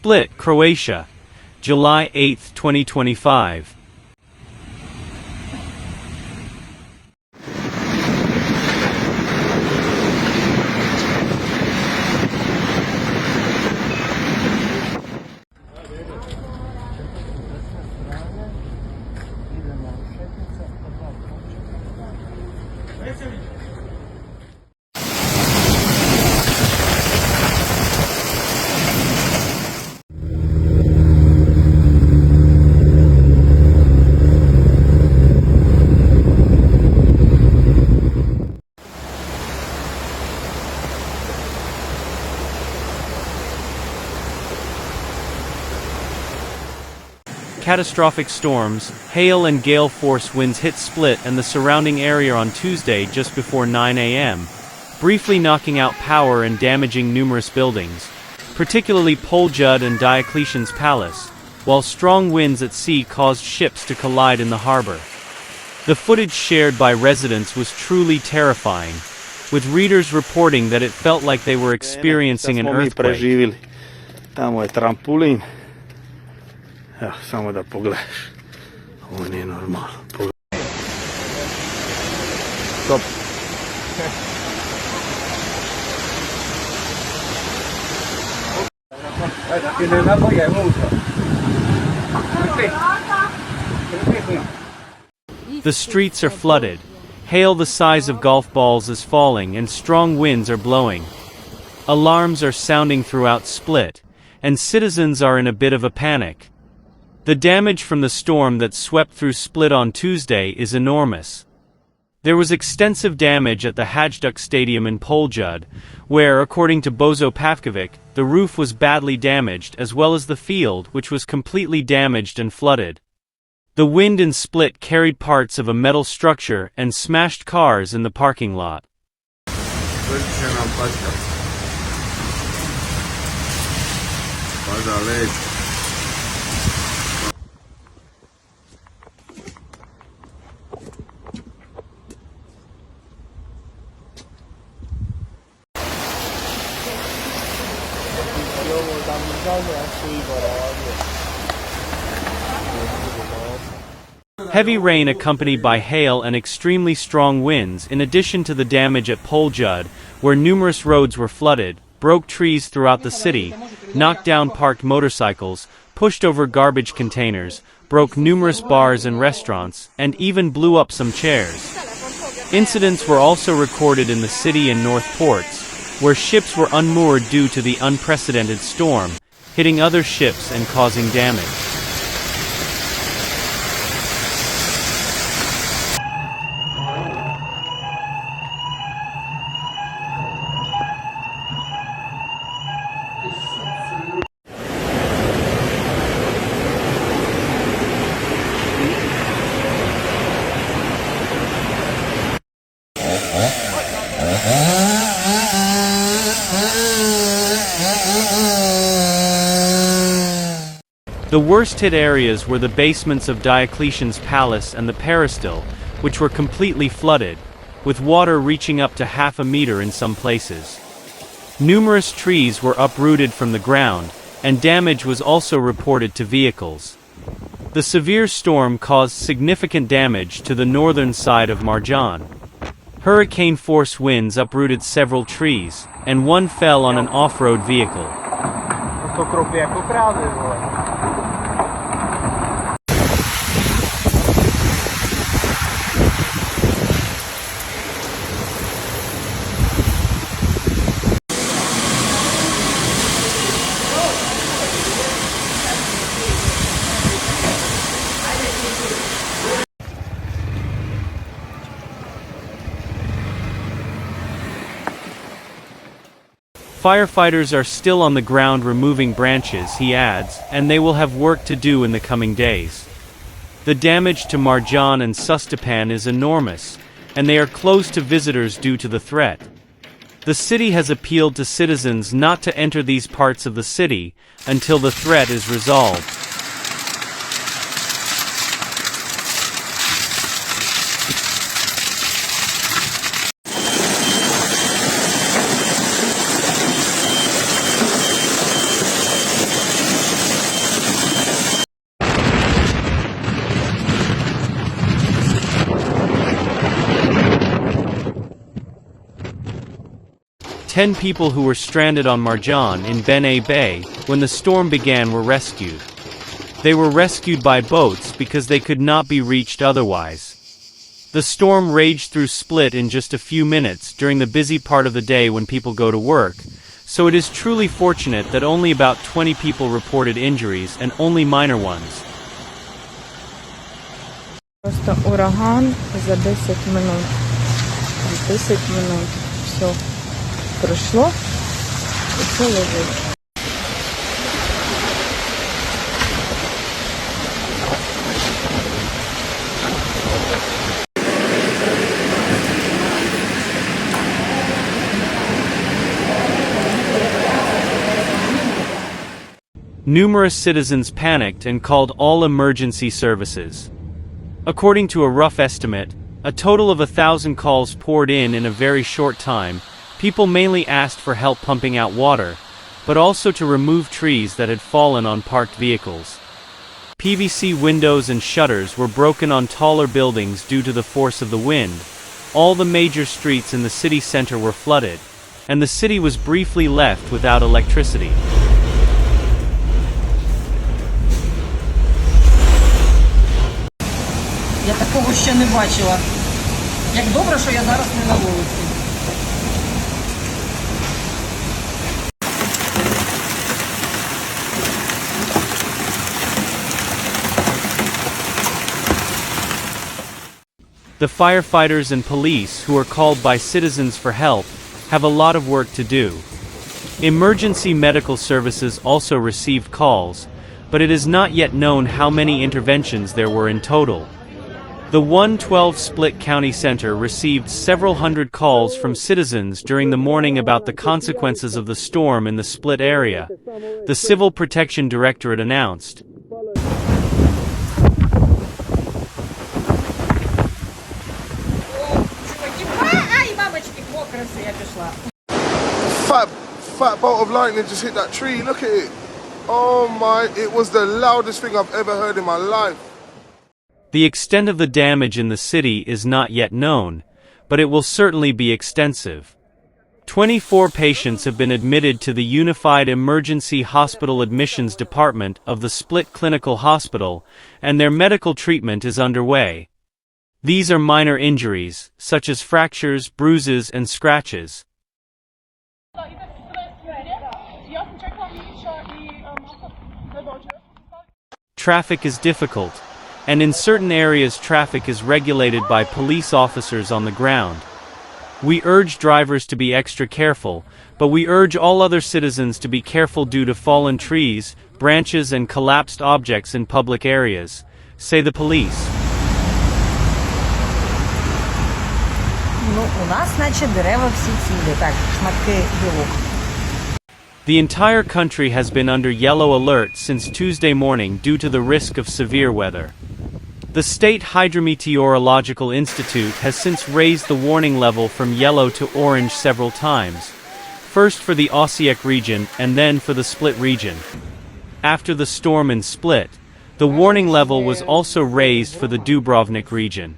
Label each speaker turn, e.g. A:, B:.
A: Split, Croatia, July 8, 2025. Catastrophic storms, hail and gale force winds hit Split and the surrounding area on Tuesday just before 9 a.m., briefly knocking out power and damaging numerous buildings, particularly Poljud and Diocletian's palace, while strong winds at sea caused ships to collide in the harbour. The footage shared by residents was truly terrifying, with readers reporting that it felt like they were experiencing an earthquake.
B: Evo, samo da pogledaš. Ovo nije normalno. Stop.
A: The streets are flooded. Hail the size of golf balls is falling and strong winds are blowing. Alarms are sounding throughout Split, and citizens are in a bit of a panic. The damage from the storm that swept through Split on Tuesday is enormous. There was extensive damage at the Hajduk stadium in Poljud, where, according to Božo Pavković, the roof was badly damaged as well as the field, which was completely damaged and flooded. The wind in Split carried parts of a metal structure and smashed cars in the parking lot. Heavy rain accompanied by hail and extremely strong winds, in addition to the damage at Poljud, where numerous roads were flooded, broke trees throughout the city, knocked down parked motorcycles, pushed over garbage containers, broke numerous bars and restaurants, and even blew up some chairs. Incidents were also recorded in the city and north ports, where ships were unmoored due to the unprecedented storm, hitting other ships and causing damage. The worst-hit areas were the basements of Diocletian's palace and the Peristil, which were completely flooded, with water reaching up to half a meter in some places. Numerous trees were uprooted from the ground, and damage was also reported to vehicles. The severe storm caused significant damage to the northern side of Marjan. Hurricane-force winds uprooted several trees, and one fell on an off-road vehicle. Firefighters are still on the ground removing branches, he adds, and they will have work to do in the coming days. The damage to Marjan and Sustepan is enormous, and they are closed to visitors due to the threat. The city has appealed to citizens not to enter these parts of the city until the threat is resolved. 10 people who were stranded on Marjan in Bene Bay when the storm began were rescued. They were rescued by boats because they could not be reached otherwise. The storm raged through Split in just a few minutes during the busy part of the day when people go to work, so it is truly fortunate that only about 20 people reported injuries and only minor ones.
C: Просто ураган за 10 минут. 10 минут. Все пройшло. І все лежить.
A: Numerous citizens panicked and called all emergency services. According to a rough estimate, a total of 1,000 calls poured in a very short time. People mainly asked for help pumping out water, but also to remove trees that had fallen on parked vehicles. PVC windows and shutters were broken on taller buildings due to the force of the wind. All the major streets in the city center were flooded, and the city was briefly left without electricity.
D: Я такого ще не бачила. Як добре, що я зараз не на вулиці.
A: The firefighters and police who are called by citizens for help have a lot of work to do. Emergency medical services also received calls, but it is not yet known how many interventions there were in total. The 112 Split County Center received several hundred calls from citizens during the morning about the consequences of the storm in the Split area, the Civil Protection Directorate announced.
E: Fat bolt of lightning just hit that tree, look at it. Oh my, it was the loudest thing I've ever heard in my life.
A: The extent of the damage in the city is not yet known, but it will certainly be extensive. 24 patients have been admitted to the Unified Emergency Hospital Admissions Department of the Split Clinical Hospital, and their medical treatment is underway. These are minor injuries, such as fractures, bruises, and scratches. Traffic is difficult, and in certain areas traffic is regulated by police officers on the ground. We urge drivers to be extra careful, but we urge all other citizens to be careful due to fallen trees, branches and collapsed objects in public areas, say the police.
D: Ну, у нас, наче, дерева всі цілі, так, шматки гілок.
A: The entire country has been under yellow alert since Tuesday morning due to the risk of severe weather. The State Hydrometeorological Institute has since raised the warning level from yellow to orange several times, first for the Osijek region and then for the Split region. After the storm in Split, the warning level was also raised for the Dubrovnik region.